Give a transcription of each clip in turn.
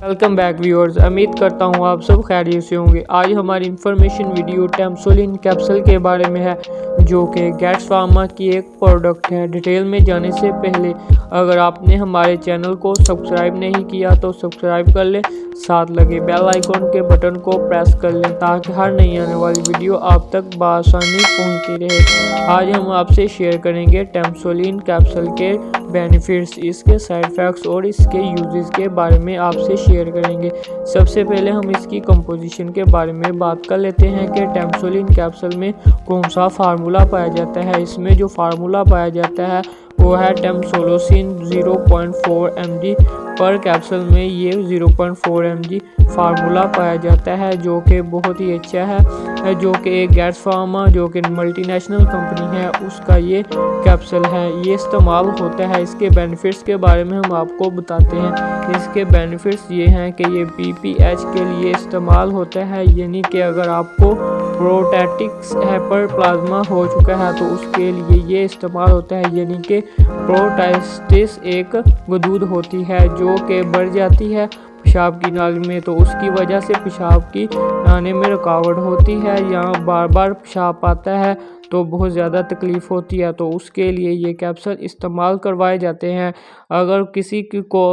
Welcome back viewers. उम्मीद करता हूँ आप सब खैरियत से होंगे। आज हमारी इंफॉर्मेशन वीडियो टेम्सोलिन कैप्सूल के बारे में है, जो कि गैट्स फार्मा की एक प्रोडक्ट है। डिटेल में जाने से पहले अगर आपने हमारे चैनल को सब्सक्राइब नहीं किया तो सब्सक्राइब कर लें, साथ लगे बेल आइकॉन के बटन को प्रेस कर लें ताकि हर नई आने वाली वीडियो आप तक बआसानी पहुँचती रहे। आज हम आपसे शेयर करेंगे टेम्सोलिन कैप्सूल के बेनिफिट्स, इसके साइड इफ़ेक्ट्स और इसके यूजेस के बारे में आपसे शेयर करेंगे। सबसे पहले हम इसकी कंपोजिशन के बारे में बात कर लेते हैं कि टेम्सोलिन कैप्सूल में कौन सा फार्मूला पाया जाता है। इसमें जो फार्मूला पाया जाता है वो है टेम्सोलोसिन 0.4 mg पर कैप्सूल में ये 0.4 mg फार्मूला पाया जाता है, जो कि बहुत ही अच्छा है। जो कि एक गैट्स फार्मा जो कि मल्टीनेशनल कंपनी है उसका ये कैप्सूल है, ये इस्तेमाल होता है। इसके बेनिफिट्स के बारे में हम आपको बताते हैं। इसके बेनिफिट्स ये हैं कि ये BPH के लिए इस्तेमाल होता है, यानी कि अगर आपको प्रोस्टैटिक हाइपरप्लाज्मा हो चुका है तो उसके लिए ये इस्तेमाल होता है। यानी कि प्रोस्टैटिस एक गदूद होती है जो कि बढ़ जाती है पेशाब की नाली में, तो उसकी वजह से पेशाब की आने में रुकावट होती है या बार बार पेशाब आता है तो बहुत ज़्यादा तकलीफ़ होती है, तो उसके लिए ये कैप्सूल इस्तेमाल करवाए जाते हैं। अगर किसी को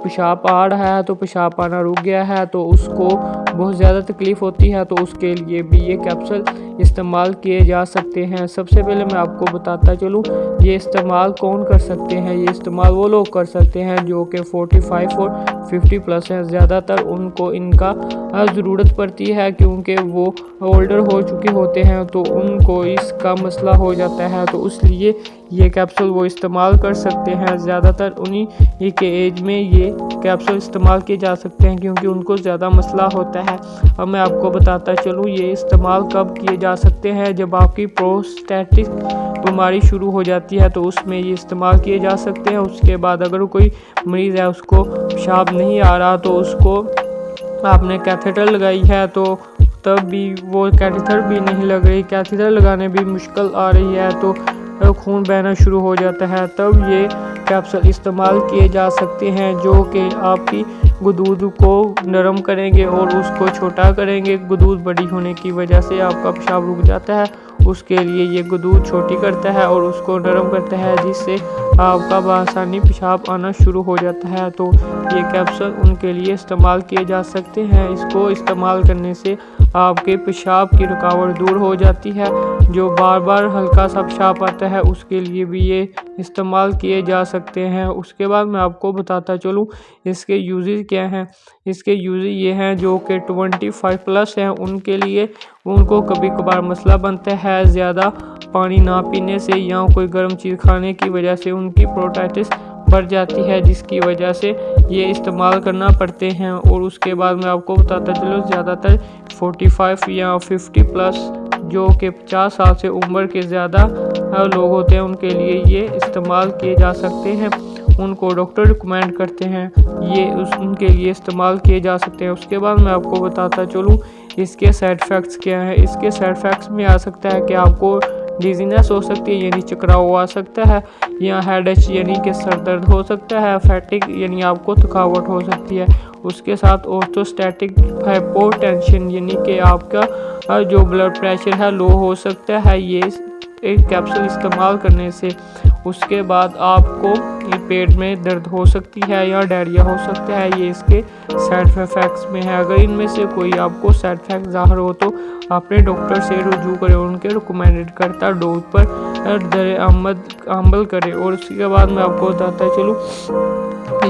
पेशाब आ रहा है तो पेशाब आना रुक गया है तो उसको बहुत ज़्यादा तकलीफ़ होती है, तो उसके लिए भी ये कैप्सूल इस्तेमाल किए जा सकते हैं। सबसे पहले मैं आपको बताता चलूँ ये इस्तेमाल कौन कर सकते हैं। ये इस्तेमाल वो लोग कर सकते हैं जो कि 45 और 50 प्लस हैं। ज़्यादातर उनको इनका ज़रूरत पड़ती है क्योंकि वो ओल्डर हो चुके होते हैं तो उनको इसका मसला हो जाता है, तो इसलिए ये कैप्सूल वो इस्तेमाल कर सकते हैं। ज़्यादातर उन्हीं के एज में ये कैप्सूल इस्तेमाल किए जा सकते हैं क्योंकि उनको ज़्यादा मसला होता है। अब मैं आपको बताता चलूँ ये इस्तेमाल कब किए जा सकते हैं। जब आपकी प्रोस्टैटिक बीमारी शुरू हो जाती है तो उसमें ये इस्तेमाल किए जा सकते हैं। उसके बाद अगर कोई मरीज़ है उसको पेशाब नहीं आ रहा तो उसको आपने कैथेटर लगाई है तो तब भी वो कैथेटर भी नहीं लग रही, कैथेटर लगाने भी मुश्किल आ रही है तो खून बहना शुरू हो जाता है, तब ये कैप्सूल इस्तेमाल किए जा सकते हैं जो कि आपकी गुदूद को नरम करेंगे और उसको छोटा करेंगे। गुदूद बड़ी होने की वजह से आपका पेशाब रुक जाता है, उसके लिए ये गुदूद छोटी करता है और उसको नरम करता है जिससे आपका बआसानी पेशाब आना शुरू हो जाता है, तो ये कैप्सूल उनके लिए इस्तेमाल किए जा सकते हैं। इसको इस्तेमाल करने से आपके पेशाब की रुकावट दूर हो जाती है। जो बार बार हल्का सा पेशाब आता है उसके लिए भी ये इस्तेमाल किए जा सकते हैं। उसके बाद मैं आपको बताता चलूँ इसके यूजेस क्या हैं। इसके यूजेस ये हैं जो कि 25 प्लस हैं उनके लिए, उनको कभी कभार मसला बनता है ज़्यादा पानी ना पीने से या कोई गर्म चीज़ खाने की वजह से उनकी प्रोस्टैटिस बढ़ जाती है, जिसकी वजह से ये इस्तेमाल करना पड़ते हैं। और उसके बाद मैं आपको बताता चलूँ ज़्यादातर 45 या 50 प्लस जो कि 50 साल से उम्र के ज़्यादा लोग होते हैं उनके लिए ये इस्तेमाल किए जा सकते हैं। उनको डॉक्टर रिकमेंड करते हैं ये उनके लिए इस्तेमाल किए जा सकते हैं। उसके बाद मैं आपको बताता चलूँ इसके साइड इफ़ेक्ट्स क्या हैं। इसके साइड इफ़ेक्ट्स में आ सकता है कि आपको डिजीनेस हो सकती है यानी चकराव आ सकता है, या हेडेक यानी कि सर दर्द हो सकता है, फैटिक यानी आपको थकावट हो सकती है। उसके साथ ऑर्थोस्टैटिक हाइपोटेंशन यानी कि आपका जो ब्लड प्रेशर है लो हो सकता है ये एक कैप्सूल इस्तेमाल करने से। उसके बाद आपको ये पेट में दर्द हो सकती है या डायरिया हो सकता है, ये इसके साइड इफ़ेक्ट्स में है। अगर इनमें से कोई आपको साइड इफ़ेक्ट ज़ाहिर हो तो अपने डॉक्टर से रुजू करें, उनके रिकमेंडेड करता डोज पर अमल करें। और उसके बाद मैं आपको बताता चलूँ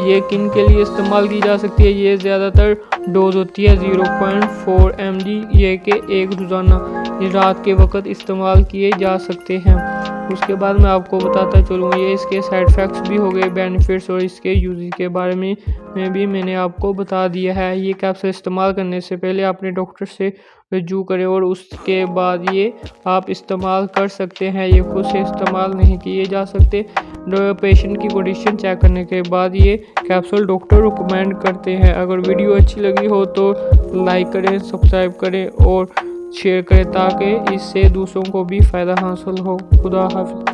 ये किन के लिए इस्तेमाल की जा सकती है। ये ज़्यादातर डोज होती है 0.4 mg, ये कि एक रोज़ाना रात के वक्त इस्तेमाल किए जा सकते हैं। उसके बाद मैं आपको बताता चलूँ ये इसके साइड इफ़ेक्ट्स भी हो गए, बेनिफिट्स और इसके यूज़ के बारे में भी मैंने आपको बता दिया है। ये कैप्सूल इस्तेमाल करने से पहले अपने डॉक्टर से रजू करें और उसके बाद ये आप इस्तेमाल कर सकते हैं। ये खुद से इस्तेमाल नहीं किए जा सकते। पेशेंट की कंडीशन चेक करने के बाद ये कैप्सूल डॉक्टर रिकमेंड करते हैं। अगर वीडियो अच्छी लगी हो तो लाइक करें, सब्सक्राइब करें और शेयर करें ताकि इससे दूसरों को भी फ़ायदा हासिल हो। खुदा हाफ़िज़।